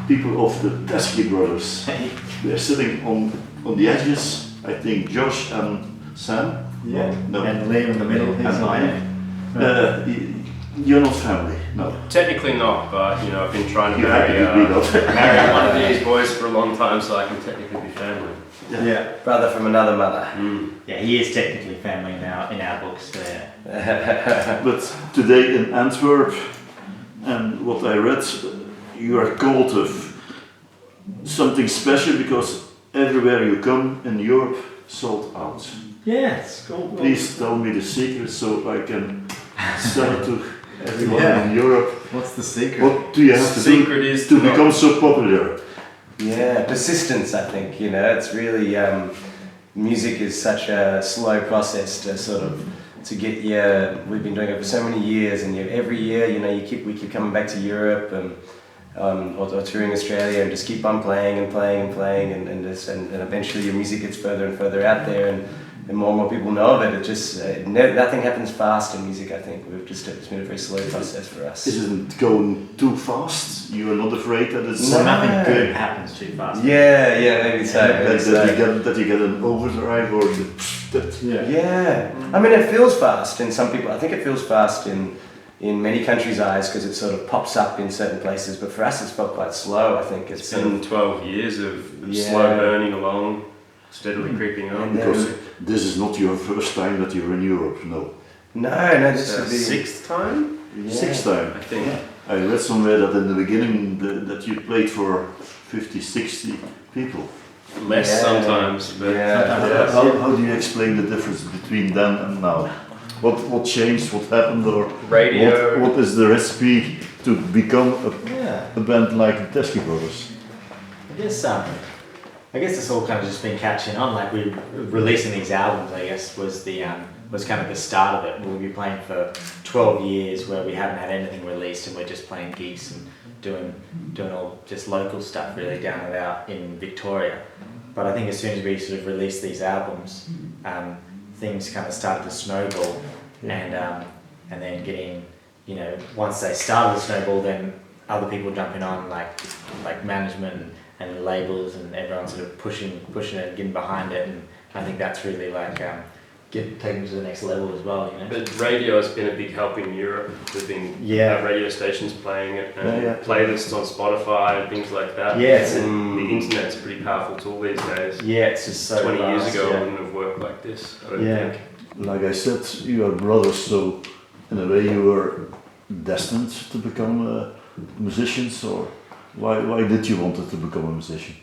people of the TESKEY brothers. They're sitting on the edges. I think Josh and Sam. Yeah. No. And Liam in the middle. He's You're not family, no. Technically not, but you know, I've been trying to You marry have one of these boys for a long time, so I can technically be family. Yeah. Brother from another mother. Yeah, he is technically family now in our books. So yeah. But today in Antwerp, and what I read, you are called of something special because everywhere you come in Europe, sold out. Yeah, it's cool. Please tell me the secret so I can sell it to everyone in Europe. What's the secret? What do you have to do to become so popular? Yeah, persistence, I think, you know, it's really, music is such a slow process to sort of, to get we've been doing it for so many years, and every year, you know, we keep coming back to Europe and, or touring Australia and just keep on playing and playing and playing, and eventually your music gets further and further out there, and more and more people know of it. It just, nothing happens fast in music, I think. It's been a very slow process for us. Isn't it going too fast? You are not afraid that it's... So nothing good happens too fast. Yeah, maybe so. That you get an overdrive or that... Yeah. I mean, it feels fast in some people. I think it feels fast in many countries' eyes because it sort of pops up in certain places, but for us it's felt quite slow. I think it's been 12 years of slow burning along, steadily creeping up. Because this is not your first time that you're in Europe, no. No, this is the sixth time? Yeah. Sixth time, I think. Yeah. I read somewhere that in the beginning that you played for 50, 60 people. Less sometimes, but how do you explain the difference between then and now? What changed? What happened? Or radio? What is the recipe to become a band like the TESKEY brothers? I guess it's all kind of just been catching on. Like we releasing these albums, I guess, was kind of the start of it. We'll be playing for 12 years where we haven't had anything released, and we're just playing gigs and doing all just local stuff really down and out in Victoria. But I think as soon as we sort of released these albums, things kind of started to snowball, and then getting, you know, once they started to snowball, then other people jumping on like management and labels, and everyone sort of pushing it and getting behind it, and I think that's really like taking it to the next level as well, you know. But radio has been a big help in Europe. There's been radio stations playing it, and playlists on Spotify and things like that. Yeah, the internet's a pretty powerful tool these days. Yeah, it's just so 20 years fast, ago it wouldn't have worked like this, I don't think. Like I said, you are brothers, so in a way you were destined to become musicians, or why did you want to become a musician?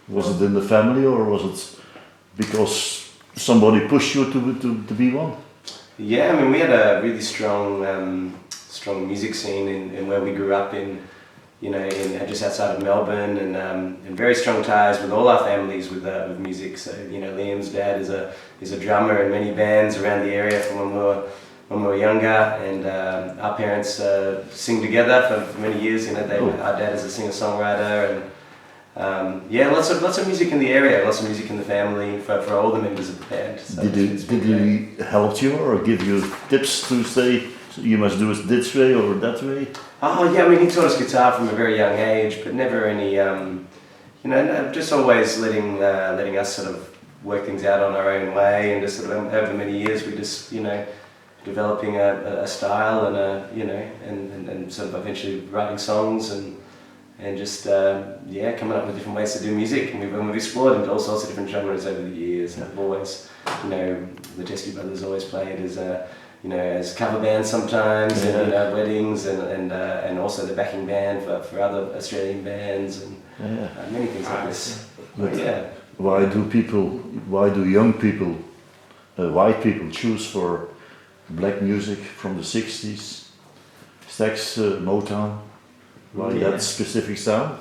Was it in the family, or was it because somebody pushed you to be one? Yeah, I mean, we had a really strong music scene in where we grew up in, you know, just outside of Melbourne, and very strong ties with all our families with music. So, you know, Liam's dad is a drummer in many bands around the area from when we were younger, and our parents sing together for many years. You know, our dad is a singer-songwriter, and lots of music in the area, lots of music in the family for all the members of the band. So did he help you or give you tips to say you must do it this way or that way? Oh yeah, I mean, he taught us guitar from a very young age, but never any, just always letting us sort of work things out on our own way, and just sort of over many years we just, you know, developing a style and sort of eventually writing songs and just coming up with different ways to do music, and we've explored into all sorts of different genres over the years. And I've always, you know, the TESKEY brothers always played as cover bands sometimes, and weddings, and also the backing band for other Australian bands, and many things like this. Why do young people, white people, choose for black music from the 60s, Stax, Motown? Why that specific sound?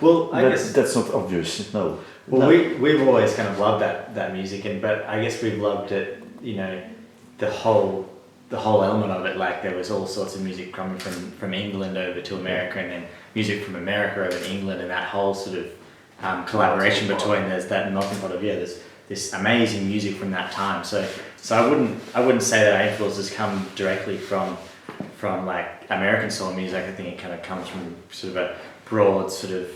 Well, I guess that's not obvious. No. Well, we've always kind of loved that music, but I guess we've loved it. You know, the whole element of it. Like there was all sorts of music coming from England over to America, and then music from America over to England, and that whole sort of collaboration between there's that melting pot of there's this amazing music from that time. So I wouldn't say that our influence has come directly from like American soul music. I think it kind of comes from sort of a broad sort of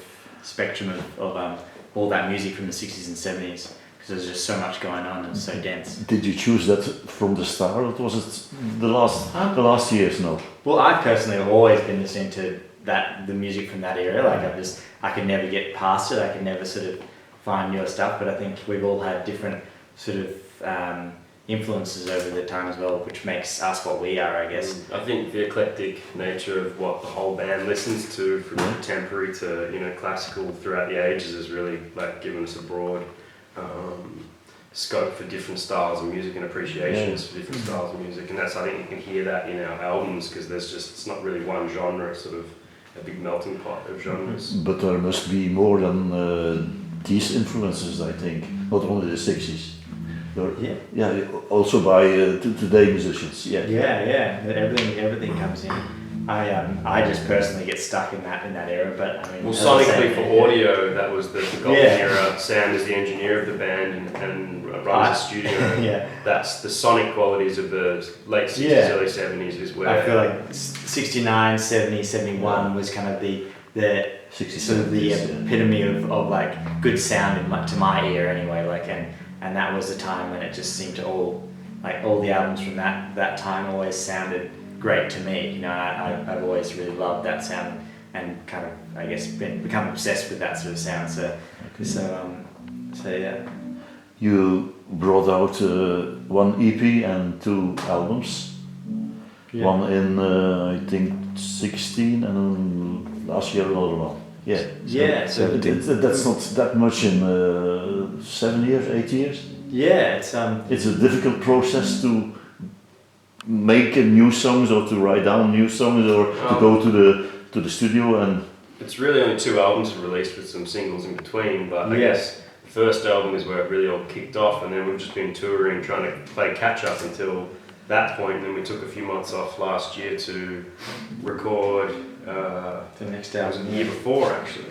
spectrum of all that music from the 60s and 70s, because there's just so much going on and so dense. Did you choose that from the start, or was it the last years? No. Well, I personally have always been listening to the music from that era. Like I could never get past it. I could never sort of find newer stuff. But I think we've all had different sort of influences over the time as well, which makes us what we are, I guess. I think the eclectic nature of what the whole band listens to, from contemporary to classical throughout the ages, has really like given us a broad scope for different styles of music and appreciations for different styles of music. And that's, I think you can hear that in our albums, because it's not really one genre, it's sort of a big melting pot of genres. But there must be more than these influences, I think, not only the 60s. Also by today musicians. Everything comes in. I just personally get stuck in that era, but I mean. Well, sonically for audio, that was the golden era. Sam is the engineer of the band and runs the studio. That's the sonic qualities of the late 60s, early 70s is where. I feel like 69, 70, 71 was kind of the sort of the epitome of like good sound to my ear anyway. Like and that was the time when it just seemed to all the albums from that time always sounded great to me. I've always really loved that sound and kind of, I guess, become obsessed with that sort of sound. So yeah. You brought out one EP and 2 albums. One in I think 16, and then last year another one. So that's not that much in 7 years, 8 years. It's a difficult process to make new songs, or to write down new songs, or to go to the studio. And it's really only 2 albums released with some singles in between, but I guess the first album is where it really all kicked off, and then we've just been touring, trying to play catch up until that point, and then we took a few months off last year to record the next album. The year before, actually.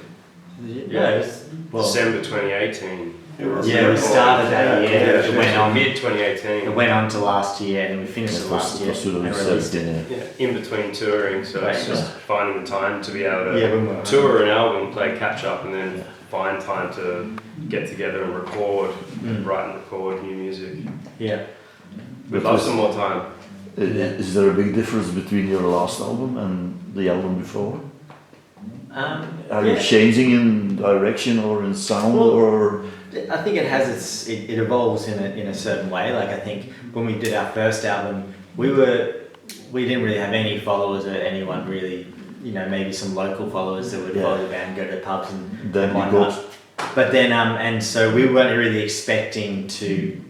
December 2018. We started that year. It went on mid 2018. It went on to last year, and then we finished it last year and released it. In between touring, so it's just finding the time to be able to tour an album, play catch up, and then find time to get together and record, write and record new music. We'd love some more time. Is there a big difference between your last album and the album before? Are you changing in direction or in sound, or? I think it has it evolves in a certain way. Like I think when we did our first album, we didn't really have any followers or anyone really, maybe some local followers that would follow the band, go to the pubs and whatnot. But then and so we weren't really expecting to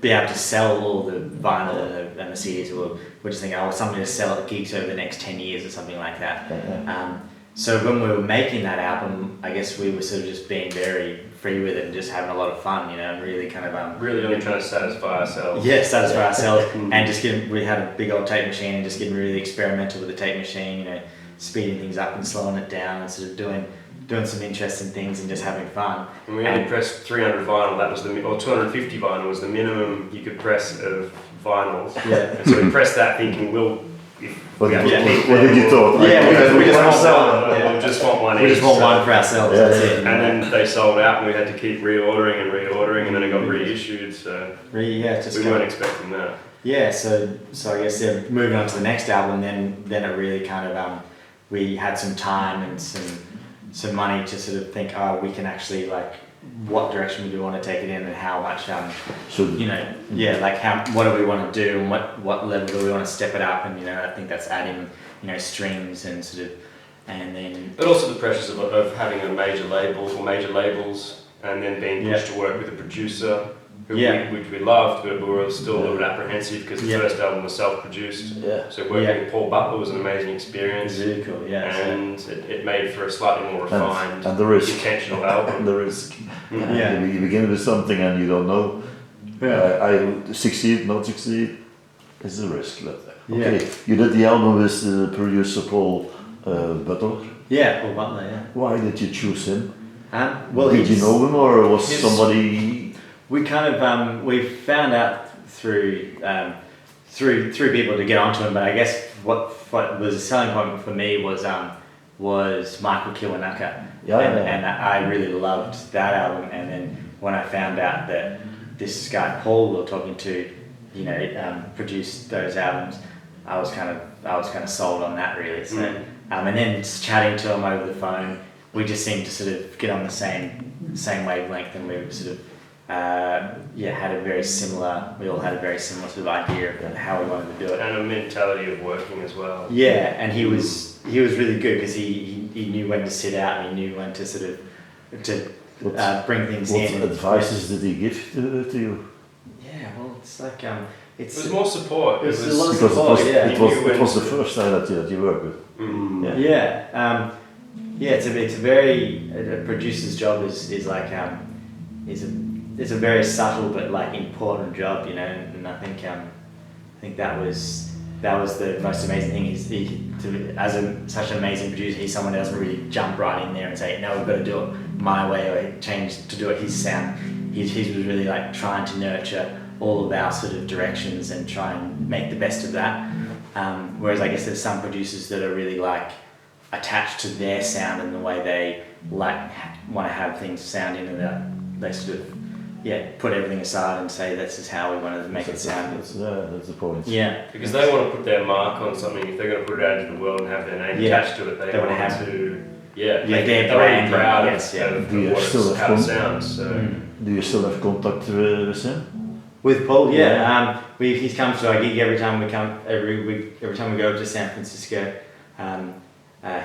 be able to sell all the vinyl and the CDs. We're just thinking, something to sell at gigs over the next 10 years or something like that. So when we were making that album, I guess we were sort of just being very free with it and just having a lot of fun, and really kind of really only trying to satisfy ourselves. Satisfy ourselves, and just we had a big old tape machine and just getting really experimental with the tape machine, speeding things up and slowing it down and sort of doing some interesting things and just having fun. And we only pressed 300 vinyl. That was or 250 vinyl was the minimum you could press of vinyls. And so we pressed that thinking what did you thought? We just want one. We just want one for ourselves. That's it. And then they sold out, and we had to keep reordering, and then it got reissued. So we weren't expecting that. So I guess moving on to the next album, then it really kind of we had some time and some money to sort of think, we can actually what direction we do want to take it in, and how much what do we want to do, and what level do we want to step it up, and I think that's adding strings and sort of, and then but also the pressures of having a major labels, and then being pushed to work with a producer who we loved, but we were still a little bit apprehensive because the first album was self-produced. So working with Paul Butler was an amazing experience. Really cool, and it made for a slightly more refined, and the risk. intentional album. The risk. You begin with something and you don't know. I succeed, not succeed. It's a risk. Okay, you did the album with the producer Paul Butler. Paul Butler. Why did you choose him? Did you know him, or was somebody? We kind of we found out through people to get onto him, but I guess what was a selling point for me was Michael Kiwanuka, And I really loved that album. And then when I found out that this guy Paul we were talking to, produced those albums, I was kind of sold on that really. So, and then just chatting to him over the phone, we just seemed to sort of get on the same wavelength, and we sort of had a very similar. We all had a very similar sort of idea of how we wanted to do it, and a mentality of working as well. Yeah, and he was really good because he knew when to sit out, and he knew when to sort of bring things in. What advices did he give to you? Yeah, well, it's like it was more support. It was a lot of support. It was the first time that you worked with. It's a very a producer's job is like it's a very subtle but like important job, and I think that was the most amazing thing. Such an amazing producer, he's someone who doesn't really jump right in there and say, no, we've got to do it my way, or change to do it his sound. He was really like trying to nurture all of our sort of directions and try and make the best of that. Whereas I guess there's some producers that are really like attached to their sound and the way they like want to have things sound in, and they sort of put everything aside and say this is how we want to make it sound. That's the point. Yeah, because they want to put their mark on something. If they're going to put it out into the world and have their name attached to it, they want to make their brand proud of how it sounds. So. Do you still have contact with him? With Paul, he comes to our gig every time we come. Every time we go to San Francisco,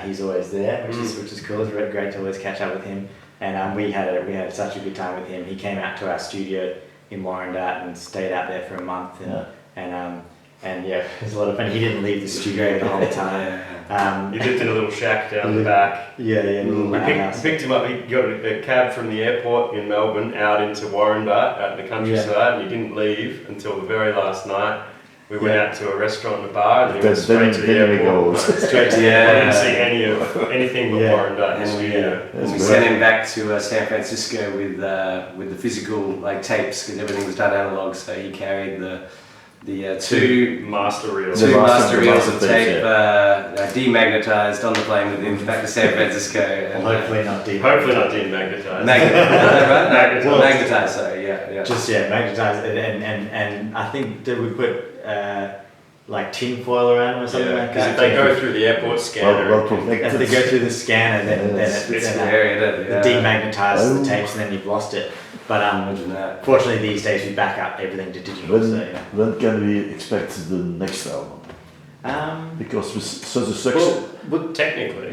he's always there, which is cool. It's great to always catch up with him. And we had such a good time with him. He came out to our studio in Warrandyte and stayed out there for a month. And it was a lot of fun. He didn't leave the studio the whole time. He lived in a little shack down the back. We picked him up. He got a cab from the airport in Melbourne out into Warrandyte out in the countryside, and he didn't leave until the very last night. We went out to a restaurant and a bar, and then we went straight to the airport. Straight to the airport. I didn't see anything but Warrandyte in the studio. And we sent him back to San Francisco with the physical like tapes, because everything was done analog. So he carried the two master reels. Two master reels of tape, demagnetized on the plane with him back to San Francisco. And, hopefully not demagnetized. Magnetized, sorry, yeah. Just magnetized, and I think did we put like tin foil around them or something like that? If they go through the airport scanner, if they go through the scanner, then it demagnetizes the tapes, and then you've lost it. But fortunately, these days we back up everything to digital. When can we expect the next album? Because with such a success, technically,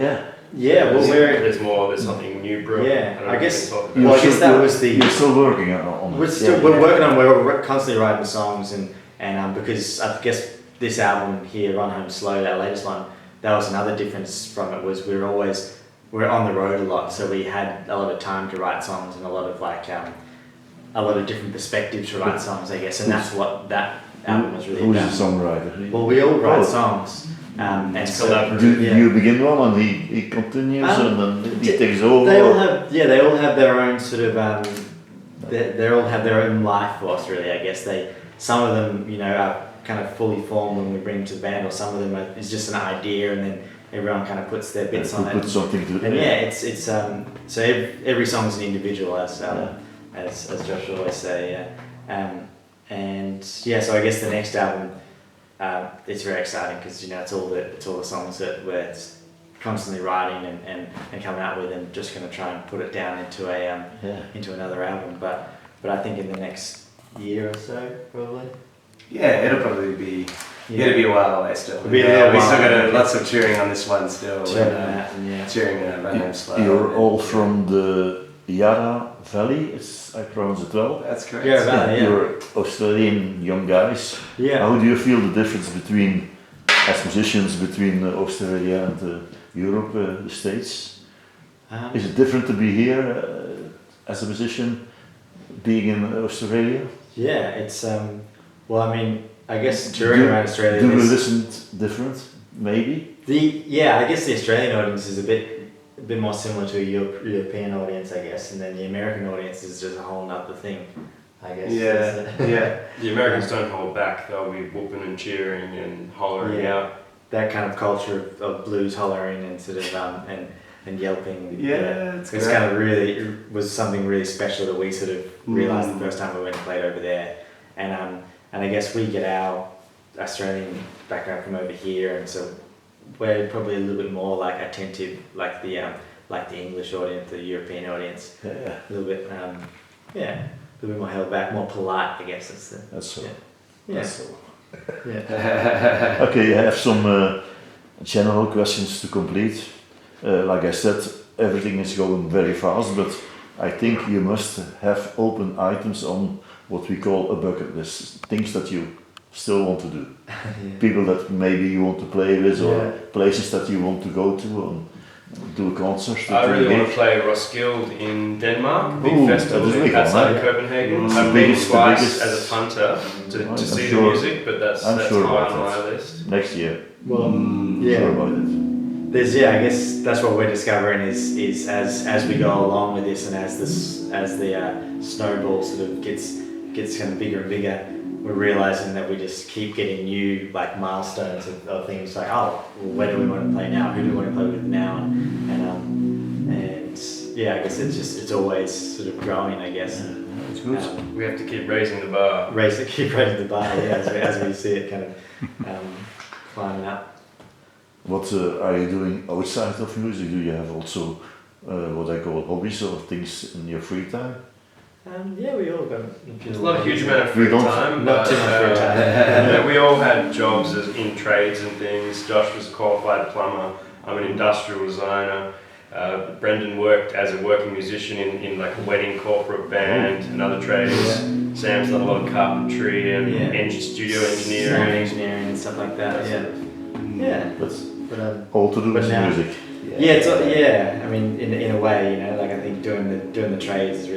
there's something new brewing. I guess that was you're still working on it. We're working on. We're constantly writing songs, and because I guess this album here, Run Home Slow, our latest one, that was another difference from it. Was we're on the road a lot, so we had a lot of time to write songs and a lot of a lot of different perspectives to write songs, I guess, and that's what that album was really about. Who's the songwriter? Well, we all write songs, and so you begin one and he continues, and then he takes over. They all have their own sort of they all have their own life force, really. I guess some of them are kind of fully formed when we bring them to the band, or some of them is just an idea, and then everyone kind of puts their bits on it. Put something to it. And it's so every song is an individual, as Josh would always say. So I guess the next album, it's very exciting because it's all the songs that we're constantly writing and coming out with, and just going to try and put it down into another album. But I think in the next year or so, probably. Yeah, it'll probably be. It'll be a while away still. We still got lots of touring on this one still. Touring Run Home Slow. You're all from the Yarra Valley, I pronounce it well. That's correct. Yarra Valley, You're Australian young guys. Yeah. How do you feel the difference as musicians between Australia and Europe, the States? Is it different to be here as a musician, being in Australia? Yeah, it's I guess touring around Australia. Do we listen different? Maybe. I guess the Australian audience is a bit more similar to a European audience, I guess, and then the American audience is just a whole nother thing, I guess. The Americans don't hold back; they'll be whooping and cheering and hollering out. That kind of culture of blues hollering and sort of and yelping. Yeah, it's it's great. kind of really, it was something really special that we sort of realised the first time we went and played over there. And I guess we get our Australian background from over here, and so we're probably a little bit more like attentive, like the English audience, the European audience. Yeah. A little bit, a little bit more held back, more polite, I guess. That's so. Yeah. That's so. Yeah. Okay, I have some general questions to complete. Like I said, everything is going very fast, but I think you must have open items on what we call a bucket list, things that you still want to do. People that maybe you want to play with, or places that you want to go to and do concerts. I really want to play Roskilde in Denmark, big Ooh, festival that is big outside one, of Copenhagen. It's I've the been biggest- twice as a punter to I'm see sure- the music, but that's I'm sure high about on my that. list. Next year. Well, Sure about it. There's I guess that's what we're discovering is as we go along with this, and as the snowball sort of gets kind of bigger and bigger, we're realizing that we just keep getting new like milestones of things like, oh, well, where do we want to play now? Who do we want to play with now? And yeah, I guess it's always sort of growing, I guess. It's good. We have to keep raising the bar. Keep raising the bar, as we see it kind of climbing up. What are you doing outside of music? Do you have also what I call hobbies or things in your free time? We all got. There's not a huge amount of free We don't- time, Not but too much free time. we all had jobs in trades and things. Josh was a qualified plumber. I'm an industrial designer. Brendan worked as a working musician in like a wedding corporate band and other trades. Sam's done a lot of carpentry and studio Sound engineering. engineering and stuff like that. That sort Yeah. But But all to do But with now- music. I mean, in a way, like I think doing the trades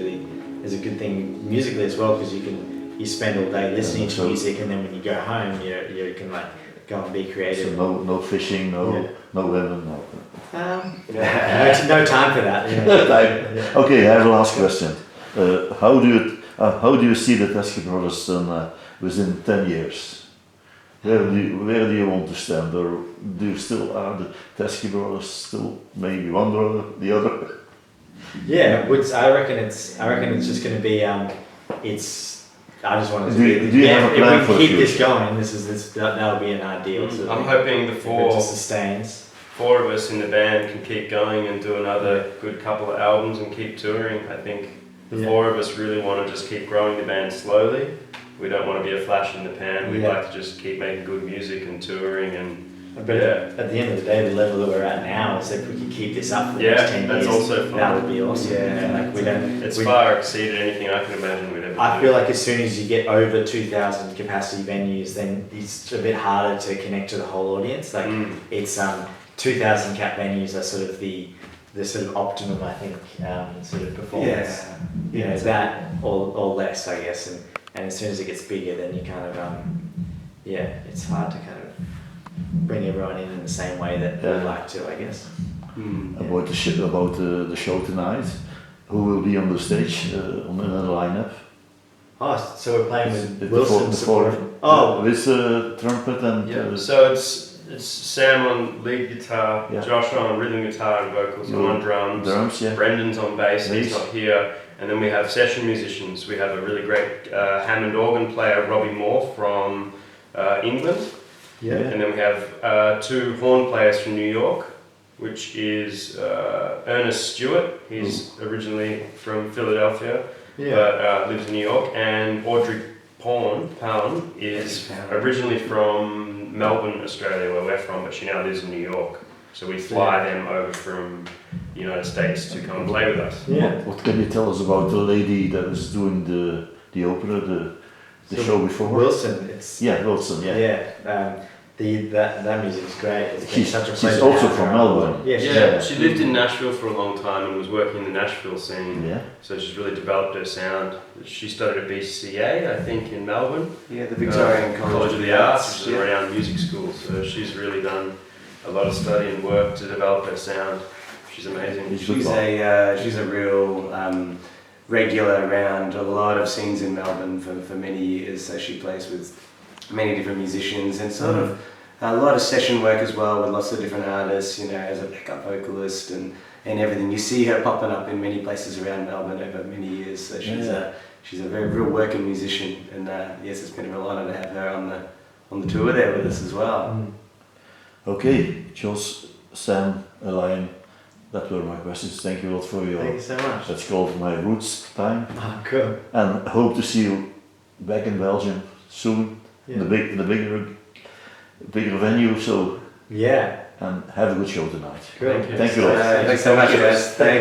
is a good thing musically as well, because you spend all day listening to So- music, and then when you go home, you can like go and be creative. So no fishing, no women, no. No time for that. Okay, I have a last question. How do you see the Teskey Brothers within 10 years? Where do you want to stand, or do you still are the Teskey Brothers still maybe one brother, the other? Yeah, I reckon it's just going to be I just want it to Do be. you- do you have a plan if for we the keep this future? going, that'll be an ideal. Sort of I'm thing. hoping the If it just four sustains. of us in the band can keep going and do another good couple of albums and keep touring. I think the four of us really want to just keep growing the band slowly. We don't want to be a flash in the pan. We'd like to just keep making good music and touring and But at the end of the day, the level that we're at now is if we could keep this up for the Yeah, next 10 that's years, also fun. that would be awesome. Like we don't. it's we- far exceeded anything I can imagine we'd ever I do. feel like as soon as you get over 2,000 capacity venues, then it's a bit harder to connect to the whole audience. Like it's 2,000 cap venues are sort of the sort of optimum, I think, sort of performance. That or less, I guess. And as soon as it gets bigger, then you kind of it's hard to kind of bring everyone in the same way that we'd like to, I guess. About the show tonight, who will be on the stage on the lineup? Oh, so we're playing with The Wilson four- supporting. with trumpet and So it's Sam on lead guitar, Josh on rhythm guitar and vocals, I'm on drums, Brendan's on bass, he's not here, and then we have session musicians. We have a really great Hammond organ player, Robbie Moore from England, and then we have two horn players from New York, which is Ernest Stewart, he's originally from Philadelphia, but lives in New York, and Audrey Pound is originally from Melbourne, Australia, where we're from, but she now lives in New York. So we fly them over from the United States to come and play with us. What can you tell us about the lady that is doing the opera, the show before? Wilson, Wilson. That music is great. It's been such a pleasure. She's to also have from her on Melbourne. board. Yeah, She lived in Nashville for a long time and was working in the Nashville scene. So she's really developed her sound. She studied at BCA, I think, in Melbourne. Yeah, the Victorian College of the Arts, which is a renowned music school. So she's really done a lot of study and work to develop her sound. She's amazing. She's a real regular around a lot of scenes in Melbourne for many years. So she plays with many different musicians and sort of a lot of session work as well with lots of different artists, as a backup vocalist, and and everything. You see her popping up in many places around Melbourne over many years. So she's a very real working musician, and yes, it's been a real honour to have her on the tour there with us as well. Okay, Jos, Sam, Elaine, that were my questions. Thank you a lot for your. Thank you so much. That's called my roots time, Oh, cool. and hope to see you back in Belgium soon. Yeah. In the bigger venue. So Yeah. and have a good show tonight. Great. Thank you all. Thanks so much, guys. Thank you.